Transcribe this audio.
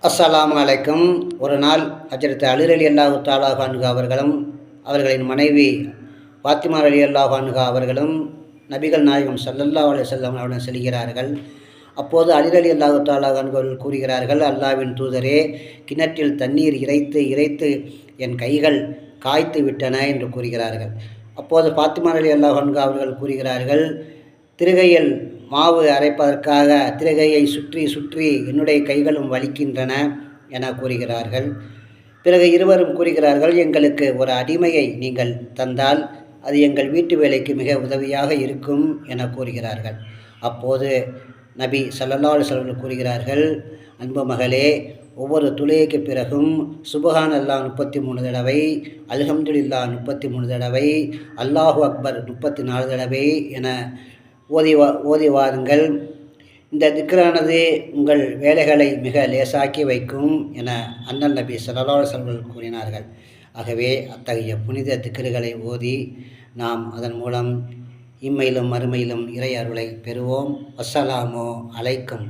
அஸ்ஸலாமு அலைக்கும். ஒரு நாள் ஹஜ்ரத் அலி ரலியல்லாஹு தஆலா அன்ஹு அவர்களும் அவர்களின் மனைவி ஃபாத்திமா ரலியல்லாஹு அன்ஹா அவர்களும் நபிகள் நாயகம் ஸல்லல்லாஹு அலைஹி வஸல்லம் அவருடன் செல்கிறார்கள். அப்போது அலி ரலியல்லாஹு தஆலா அன்ஹு அவர்கள் கூறுகிறார்கள், அல்லாஹ்வின் தூதரே, கிணற்றில் தண்ணீர் இறைத்து இறைத்து என் கைகள் காய்த்து விட்டன என்று கூறுகிறார்கள். அப்போது ஃபாத்திமா ரலியல்லாஹு அன்ஹா அவர்கள் கூறுகிறார்கள், திருகையில் மாவு அரைப்பதற்காக திருகையை சுற்றி சுற்றி என்னுடைய கைகளும் வலிக்கின்றன என கூறுகிறார்கள். பிறகு இருவரும் கூறுகிறார்கள், எங்களுக்கு ஒரு அடிமையை நீங்கள் தந்தால் அது எங்கள் வீட்டு வேலைக்கு மிக உதவியாக இருக்கும் என கூறுகிறார்கள். அப்போது நபி ஸல்லல்லாஹு அலைஹி வஸல்லம் கூறுகிறார்கள், அன்பு மகளே, ஒவ்வொரு தொழுகைக்கு பிறகும் சுப்ஹானல்லாஹ் 33 தடவை, அல்ஹம்துலில்லாஹ் 33 தடவை, அல்லாஹு அக்பர் 34 தடவை என ஓதி வாருங்கள். இந்த திக்ரானது உங்கள் வேலைகளை மிக லேசாக்கி வைக்கும் என அண்ணல் நபி ஸல்லல்லாஹு அலைஹி வஸல்லம் கூறினார்கள். ஆகவே அத்தகைய புனித திக்ருகளை ஓதி நாம் அதன் மூலம் இம்மையிலும் மறுமையிலும் இறை அருளை பெறுவோம். அஸ்ஸலாமு அலைக்கும்.